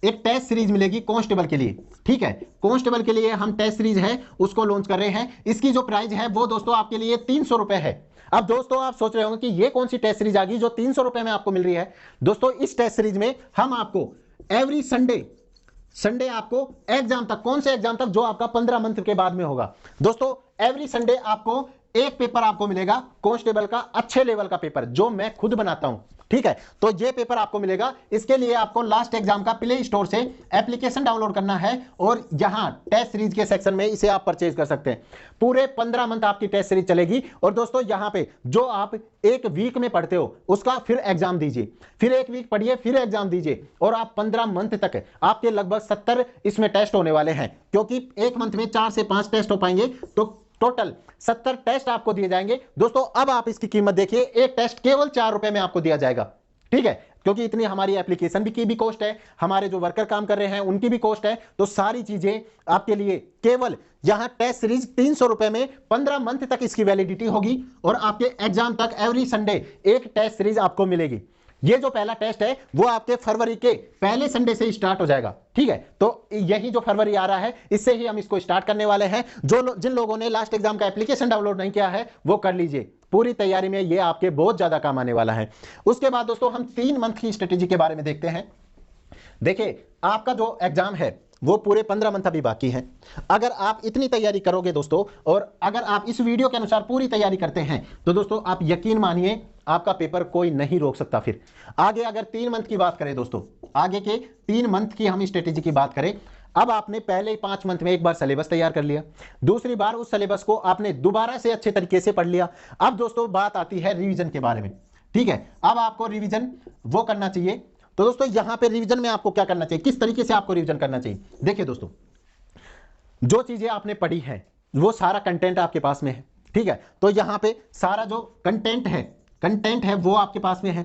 एक टेस्ट सीरीज मिलेगी कांस्टेबल के लिए। ठीक है, कांस्टेबल के लिए हम टेस्ट सीरीज है उसको लॉन्च कर रहे हैं। इसकी जो प्राइस है वो दोस्तों आपके लिए 300 रुपए है। अब दोस्तों आप सोच रहे होंगे कि ये कौन सी टेस्ट सीरीज आ गई जो 300 रुपए में आपको मिल रही है? दोस्तों इस टेस्ट सीरीज में हम आपको एवरी संडे आपको एग्जाम तक, कौन से एग्जाम तक? जो आपका 15 मंथ के बाद में होगा। दोस्तों एवरी संडे आपको एक पेपर आपको मिलेगा कांस्टेबल का, अच्छे लेवल का पेपर जो मैं खुद बनाता हूं। ठीक है, तो ये पेपर आपको मिलेगा। इसके लिए आपको लास्ट एग्जाम का प्ले स्टोर से एप्लीकेशन डाउनलोड करना है, और यहां टेस्ट सीरीज के सेक्शन में इसे आप परचेज कर सकते हैं। पूरे 15 मंथ आपकी टेस्ट सीरीज चलेगी, और दोस्तों यहां पे जो आप एक वीक में पढ़ते हो उसका फिर एग्जाम दीजिए, फिर एक वीक पढ़िए, फिर एग्जाम दीजिए, और आप 15 मंथ तक आपके लगभग 70 इसमें टेस्ट होने वाले हैं, क्योंकि एक मंथ में 4 से 5 टेस्ट हो पाएंगे, तो टोटल 70 टेस्ट आपको दिए जाएंगे। दोस्तों अब आप इसकी कीमत देखिए, एक टेस्ट केवल 4 रुपए में आपको दिया जाएगा। ठीक है, क्योंकि इतनी हमारी एप्लीकेशन की भी कॉस्ट है, हमारे जो वर्कर काम कर रहे हैं उनकी भी कॉस्ट है, तो सारी चीजें आपके लिए केवल यहां टेस्ट सीरीज 300 रुपए में 15 मंथ तक इसकी वैलिडिटी होगी, और आपके एग्जाम तक एवरी संडे एक टेस्ट सीरीज आपको मिलेगी। ये जो पहला टेस्ट है वो आपके फरवरी के पहले संडे से स्टार्ट हो जाएगा। ठीक है, तो यही जो फरवरी आ रहा है इससे ही हम इसको स्टार्ट करने वाले हैं। जिन लोगों ने लास्ट एग्जाम का एप्लीकेशन डाउनलोड नहीं किया है वो कर लीजिए, पूरी तैयारी में ये आपके बहुत ज्यादा काम आने वाला है। उसके बाद दोस्तों हम 3 मंथ की स्ट्रेटेजी के बारे में देखते हैं। देखिए आपका जो एग्जाम है वो पूरे 15 मंथ अभी बाकी हैं। अगर आप इतनी तैयारी करोगे दोस्तों, और अगर आप इस वीडियो के अनुसार पूरी तैयारी करते हैं, तो दोस्तों आप यकीन मानिए आपका पेपर कोई नहीं रोक सकता। फिर आगे अगर 3 मंथ की बात करें दोस्तों, आगे के 3 मंथ की हम स्ट्रेटेजी की बात करें, अब आपने पहले 5 मंथ में एक बार सिलेबस तैयार कर लिया, दूसरी बार उस सिलेबस को आपने दोबारा से अच्छे तरीके से पढ़ लिया। अब दोस्तों बात आती है रिवीजन के बारे में। ठीक है, अब आपको रिवीजन वो करना चाहिए तो दोस्तों यहां पे रिवीजन में आपको क्या करना चाहिए, किस तरीके से आपको रिवीजन करना चाहिए। देखिए दोस्तों, जो चीजें आपने पढ़ी हैं वो सारा कंटेंट आपके पास में है, ठीक है। तो यहां पे सारा जो कंटेंट है वो आपके पास में है।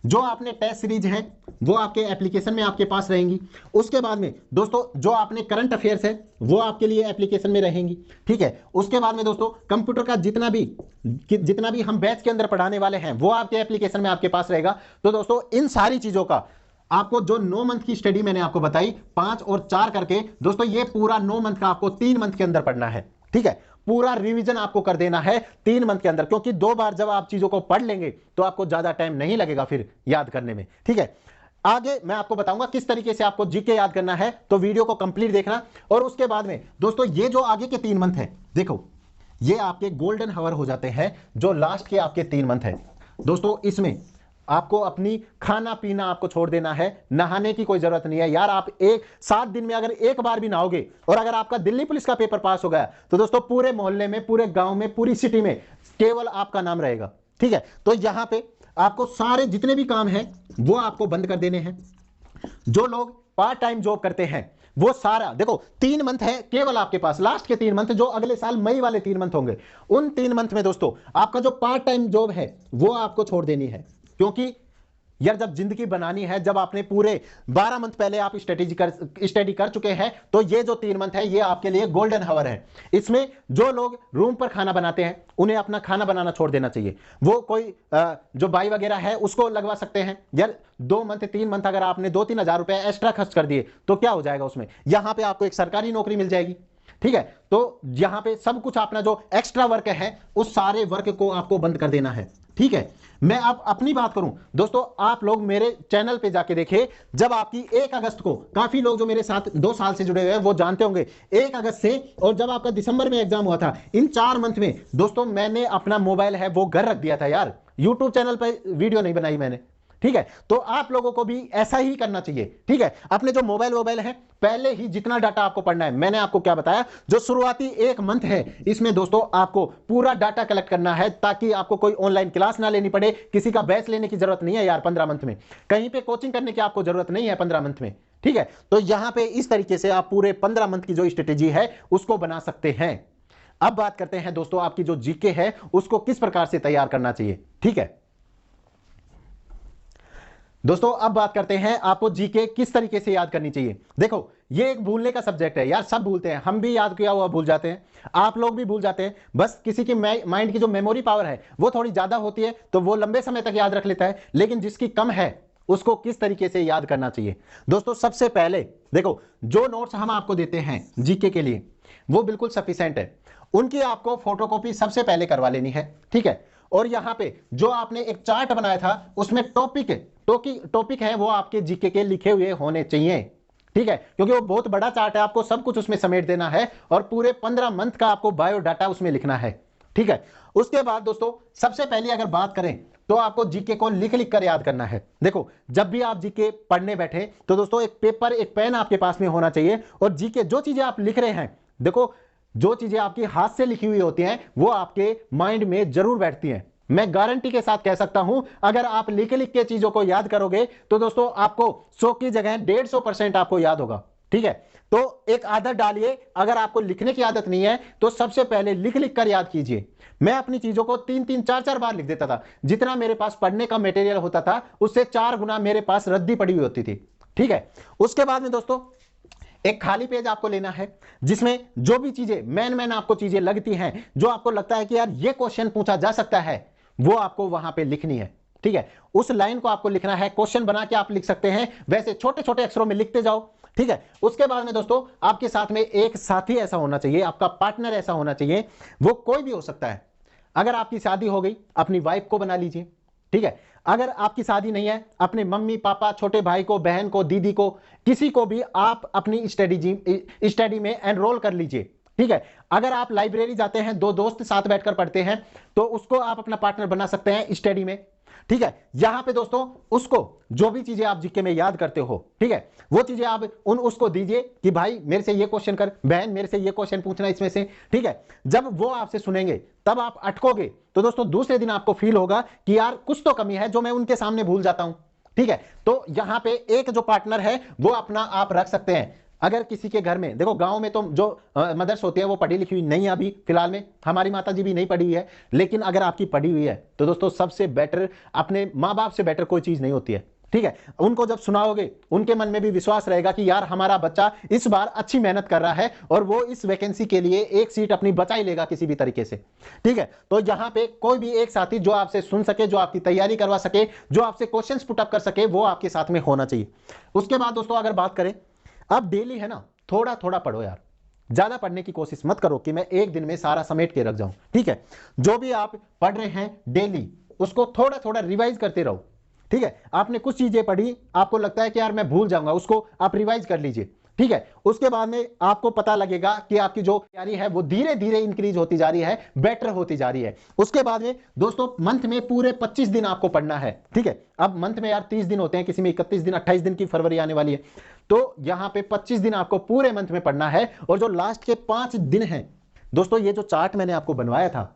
जो आपने टेस्ट सीरीज है वो आपके एप्लीकेशन में आपके पास रहेंगी। उसके बाद में दोस्तों जो आपने करंट अफेयर्स है वो आपके लिए एप्लीकेशन में रहेंगी, ठीक है। उसके बाद में दोस्तों कंप्यूटर का जितना भी हम बैच के अंदर पढ़ाने वाले हैं वो आपके एप्लीकेशन में आपके पास रहेगा। तो दोस्तों इन सारी चीजों का आपको जो 9 मंथ की स्टडी मैंने आपको बताई 5 और 4 करके, दोस्तों ये पूरा 9 मंथ का आपको 3 मंथ के अंदर पढ़ना है, ठीक है। पूरा रिवीजन आपको कर देना है 3 मंथ के अंदर, क्योंकि 2 बार जब आप चीजों को पढ़ लेंगे तो आपको ज्यादा टाइम नहीं लगेगा फिर याद करने में, ठीक है। आगे मैं आपको बताऊंगा किस तरीके से आपको जीके याद करना है, तो वीडियो को कंप्लीट देखना। और उसके बाद में दोस्तों ये जो आगे के 3 मंथ है, देखो ये आपके गोल्डन हावर हो जाते हैं, जो लास्ट के आपके 3 मंथ है। दोस्तों इसमें आपको अपनी खाना पीना आपको छोड़ देना है, नहाने की कोई जरूरत नहीं है यार। आप 7 दिन में अगर एक बार भी नहाओगे और अगर आपका दिल्ली पुलिस का पेपर पास हो गया तो दोस्तों पूरे मोहल्ले में, पूरे गांव में, पूरी सिटी में केवल आपका नाम रहेगा, ठीक है। तो यहां पे आपको सारे जितने भी काम हैं वो आपको बंद कर देने हैं। जो लोग पार्ट टाइम जॉब करते हैं वो सारा देखो 3 मंथ है केवल आपके पास, लास्ट के 3 मंथ जो अगले साल मई वाले 3 मंथ होंगे, उन 3 मंथ में दोस्तों आपका जो पार्ट टाइम जॉब है वो आपको छोड़ देनी है। क्योंकि यार जब जिंदगी बनानी है, जब आपने पूरे 12 मंथ पहले आप स्टडी कर चुके हैं, तो ये जो 3 मंथ है ये आपके लिए गोल्डन हावर है। इसमें जो लोग रूम पर खाना बनाते हैं उन्हें अपना खाना बनाना छोड़ देना चाहिए। वो कोई जो बाई वगैरह है उसको लगवा सकते हैं यार। 2 मंथ 3 मंथ अगर आपने 2-3 हजार रुपए एक्स्ट्रा खर्च कर दिए तो क्या हो जाएगा उसमें, यहां पे आपको एक सरकारी नौकरी मिल जाएगी, ठीक है। तो यहां पे सब कुछ अपना जो एक्स्ट्रा वर्क है उस सारे वर्क को आपको बंद कर देना है, ठीक है। मैं अब अपनी बात करूं दोस्तों, आप लोग मेरे चैनल पे जाके देखिए, जब आपकी 1 अगस्त को, काफी लोग जो मेरे साथ 2 साल से जुड़े हुए हैं वो जानते होंगे, 1 अगस्त से और जब आपका दिसंबर में एग्जाम हुआ था, इन 4 मंथ में दोस्तों मैंने अपना मोबाइल है वो घर रख दिया था यार। यूट्यूब चैनल पर वीडियो नहीं बनाई मैंने, ठीक है। तो आप लोगों को भी ऐसा ही करना चाहिए, ठीक है। अपने जो मोबाइल है पहले ही जितना डाटा आपको पढ़ना है, मैंने आपको क्या बताया, जो शुरुआती 1 मंथ है इसमें दोस्तों आपको पूरा डाटा कलेक्ट करना है, ताकि आपको कोई ऑनलाइन क्लास ना लेनी पड़े, किसी का बैच लेने की जरूरत नहीं है यार 15 मंथ में, कहीं पे कोचिंग करने की आपको जरूरत नहीं है 15 मंथ में, ठीक है। तो यहां पे इस तरीके से आप पूरे 15 मंथ की जो स्ट्रेटेजी है उसको बना सकते हैं। अब बात करते हैं दोस्तों आपकी जो जीके है उसको किस प्रकार से तैयार करना चाहिए, ठीक है। दोस्तों अब बात करते हैं आपको जीके किस तरीके से याद करनी चाहिए। देखो ये एक भूलने का सब्जेक्ट है यार, सब भूलते हैं, हम भी याद किया हुआ भूल जाते हैं, आप लोग भी भूल जाते हैं। बस किसी की माइंड की जो मेमोरी पावर है वो थोड़ी ज्यादा होती है तो वो लंबे समय तक याद रख लेता है, लेकिन जिसकी कम है उसको किस तरीके से याद करना चाहिए। दोस्तों सबसे पहले देखो, जो नोट्स हम आपको देते हैं जीके के लिए वो बिल्कुल सफिशिएंट है, उनकी आपको फोटोकॉपी सबसे पहले करवा लेनी है, ठीक है। और यहां पे जो आपने एक चार्ट बनाया था उसमें टॉपिक है वो आपके जीके के लिखे हुए होने चाहिए, ठीक है। क्योंकि वो बहुत बड़ा चार्ट है, आपको सब कुछ उसमें समेट देना है और पूरे 15 मंथ का आपको बायोडाटा उसमें लिखना है, ठीक है। उसके बाद दोस्तों सबसे पहले अगर बात करें तो आपको जीके को लिख कर याद करना है। देखो जब भी आप जीके पढ़ने बैठे तो दोस्तों एक पेपर एक पेन आपके पास में होना चाहिए, और जीके जो चीजें आप लिख रहे हैं, देखो जो चीजें आपकी हाथ से लिखी हुई होती हैं वो आपके माइंड में जरूर बैठती हैं। मैं गारंटी के साथ कह सकता हूं अगर आप लिख के चीजों को याद करोगे तो दोस्तों आपको 100 की जगह 150% आपको याद होगा, ठीक है। तो एक आदत डालिए, अगर आपको लिखने की आदत नहीं है तो सबसे पहले लिख कर याद कीजिए। मैं अपनी चीजों को 3-3, 4-4 बार लिख देता था, जितना मेरे पास पढ़ने का मटेरियल होता था उससे 4 गुना मेरे पास रद्दी पड़ी हुई होती थी, ठीक है। उसके बाद में दोस्तों एक खाली पेज आपको लेना है जिसमें जो भी चीजें मैन आपको चीजें लगती हैं, जो आपको लगता है कि यार ये क्वेश्चन पूछा जा सकता है, वो आपको वहां पे लिखनी है, ठीक है। उस लाइन को आपको लिखना है, क्वेश्चन बना के आप लिख सकते हैं, वैसे छोटे छोटे अक्षरों में लिखते जाओ, ठीक है। उसके बाद में दोस्तों आपके साथ में एक साथी ऐसा होना चाहिए, आपका पार्टनर ऐसा होना चाहिए, वो कोई भी हो सकता है। अगर आपकी शादी हो गई अपनी वाइफ को बना लीजिए, ठीक है। अगर आपकी शादी नहीं है अपने मम्मी पापा, छोटे भाई को, बहन को, दीदी को, किसी को भी आप अपनी स्टडी में एनरोल कर लीजिए, ठीक है। अगर आप लाइब्रेरी जाते हैं, 2 दोस्त साथ बैठकर पढ़ते हैं तो उसको आप अपना पार्टनर बना सकते हैं स्टडी में, ठीक है। यहां पे दोस्तों उसको जो भी चीजें आप जीके में याद करते हो, ठीक है, वो चीजें आप उसको दीजिए कि भाई मेरे से ये क्वेश्चन कर, बहन मेरे से ये क्वेश्चन पूछना इसमें से, ठीक है। जब वो आपसे सुनेंगे तब आप अटकोगे तो दोस्तों दूसरे दिन आपको फील होगा कि यार कुछ तो कमी है जो मैं उनके सामने भूल जाता हूं, ठीक है। तो यहां पे एक जो पार्टनर है वो अपना आप रख सकते हैं। अगर किसी के घर में, देखो गांव में तो जो मदर्स होती है वो पढ़ी लिखी हुई नहीं है अभी फिलहाल में, हमारी माता जी भी नहीं पढ़ी हुई है, लेकिन अगर आपकी पढ़ी हुई है तो दोस्तों सबसे बेटर, अपने माँ बाप से बेटर कोई चीज नहीं होती है। ठीक है, उनको जब सुनाओगे उनके मन में भी विश्वास रहेगा कि यार हमारा बच्चा इस बार अच्छी मेहनत कर रहा है और वो इस वैकेंसी के लिए एक सीट अपनी बचा ही लेगा किसी भी तरीके से। ठीक है, तो यहां पे कोई भी एक साथी जो आपसे सुन सके, जो आपकी तैयारी करवा सके, जो आपसे क्वेश्चंस पुट अप कर सके, वो आपके साथ में होना चाहिए। उसके बाद दोस्तों अगर बात करें, अब डेली है ना, थोड़ा थोड़ा पढ़ो यार, ज्यादा पढ़ने की कोशिश मत करो कि मैं एक दिन में सारा समेट के रख जाऊं। ठीक है, जो भी आप पढ़ रहे हैं डेली उसको थोड़ा थोड़ा रिवाइज करते रहो। ठीक है, आपने कुछ चीजें पढ़ी, आपको लगता है कि यार मैं भूल जाऊंगा, उसको आप रिवाइज कर लीजिए। ठीक है, उसके बाद में आपको पता लगेगा कि आपकी जो तैयारी है वो धीरे धीरे इंक्रीज होती जा रही है, बेटर होती जा रही है। उसके बाद में दोस्तों मंथ में पूरे 25 दिन आपको पढ़ना है। ठीक है, अब मंथ में यार 30 दिन होते हैं, किसी में 31 दिन, 28 दिन की फरवरी आने वाली है, तो यहां पे 25 दिन आपको पूरे मंथ में पढ़ना है। और जो लास्ट के 5 दिन हैं दोस्तों, ये जो चार्ट मैंने आपको बनवाया था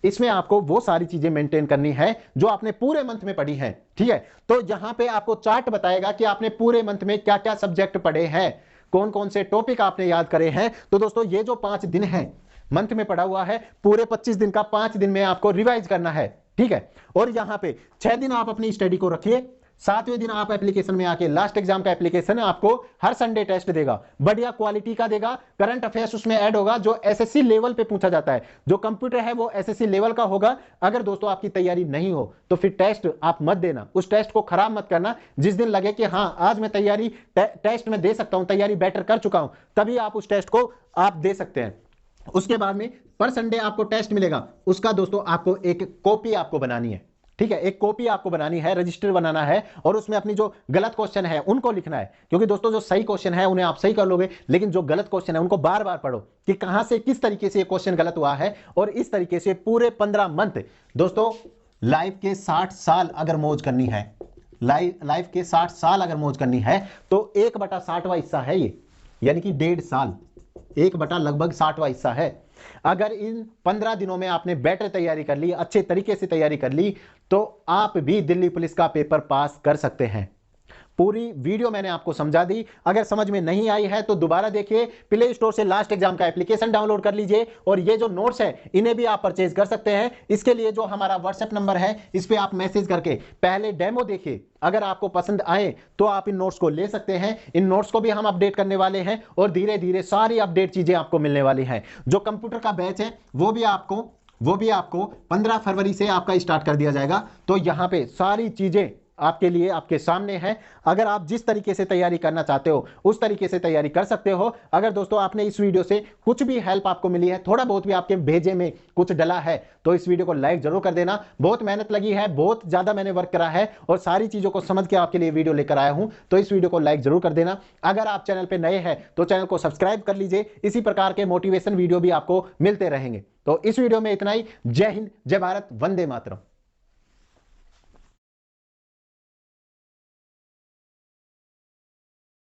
इसमें आपको वो सारी चीजें मेंटेन करनी है जो आपने पूरे मंथ में पढ़ी हैं। ठीक है, तो यहां पे आपको चार्ट बताएगा कि आपने पूरे मंथ में क्या क्या सब्जेक्ट पढ़े हैं, कौन कौन से टॉपिक आपने याद करे हैं। तो दोस्तों ये जो 5 दिन है मंथ में पढ़ा हुआ है, पूरे 25 दिन का 5 दिन में आपको रिवाइज करना है। ठीक है, और यहां पे 6 दिन आप अपनी स्टडी को रखिए, 7वें दिन आप एप्लीकेशन में आके, लास्ट एग्जाम का एप्लीकेशन आपको हर संडे टेस्ट देगा, बढ़िया क्वालिटी का देगा, करंट अफेयर्स उसमें ऐड होगा जो एसएससी लेवल पे पूछा जाता है, जो कंप्यूटर है वो एसएससी लेवल का होगा। अगर दोस्तों आपकी तैयारी नहीं हो तो फिर टेस्ट आप मत देना, उस टेस्ट को खराब मत करना। जिस दिन लगे कि हाँ आज मैं तैयारी टेस्ट में दे सकता हूं, तैयारी बेटर कर चुका हूं, तभी आप उस टेस्ट को आप दे सकते हैं। उसके बाद में पर संडे आपको टेस्ट मिलेगा, उसका दोस्तों आपको एक कॉपी आपको बनानी है। ठीक है, एक कॉपी आपको बनानी है, रजिस्टर बनाना है, और उसमें अपनी जो गलत क्वेश्चन है उनको लिखना है। क्योंकि दोस्तों जो सही क्वेश्चन है उन्हें आप सही कर लोगे, लेकिन जो गलत क्वेश्चन है उनको बार बार पढ़ो कि कहां से किस तरीके से ये क्वेश्चन गलत हुआ है। और इस तरीके से पूरे 15 मंथ दोस्तों, लाइफ के 60 साल अगर मौज करनी है, लाइफ के 60 साल अगर मौज करनी है तो 1/60वां हिस्सा है ये, यानी कि 1.5 साल, 1/ लगभग 60वां हिस्सा है। अगर इन 15 दिनों में आपने बेटर तैयारी कर ली, अच्छे तरीके से तैयारी कर ली, तो आप भी दिल्ली पुलिस का पेपर पास कर सकते हैं। पूरी वीडियो मैंने आपको समझा दी, अगर समझ में नहीं आई है तो दोबारा देखिए, प्ले स्टोर से लास्ट एग्जाम का एप्लीकेशन डाउनलोड कर लीजिए, और ये जो नोट्स है इन्हें भी आप परचेज कर सकते हैं। इसके लिए जो हमारा व्हाट्सएप नंबर है इस पे आप मैसेज करके पहले डेमो देखिए, अगर आपको पसंद आए तो आप इन नोट्स को ले सकते हैं। इन नोट्स को भी हम अपडेट करने वाले हैं और धीरे धीरे सारी अपडेट चीजें आपको मिलने वाली हैं। जो कंप्यूटर का बैच है वो भी आपको 15 फरवरी से आपका स्टार्ट कर दिया जाएगा। तो यहां पे सारी चीजें आपके लिए आपके सामने है, अगर आप जिस तरीके से तैयारी करना चाहते हो उस तरीके से तैयारी कर सकते हो। अगर दोस्तों आपने इस वीडियो से कुछ भी हेल्प आपको मिली है, थोड़ा बहुत भी आपके भेजे में कुछ डला है, तो इस वीडियो को लाइक जरूर कर देना। बहुत मेहनत लगी है, बहुत ज्यादा मैंने वर्क करा है और सारी चीजों को समझ के आपके लिए वीडियो लेकर आया हूं, तो इस वीडियो को लाइक जरूर कर देना। अगर आप चैनल पर नए हैं तो चैनल को सब्सक्राइब कर लीजिए, इसी प्रकार के मोटिवेशन वीडियो भी आपको मिलते रहेंगे। तो इस वीडियो में इतना ही। जय हिंद, जय भारत, वंदे मातरम।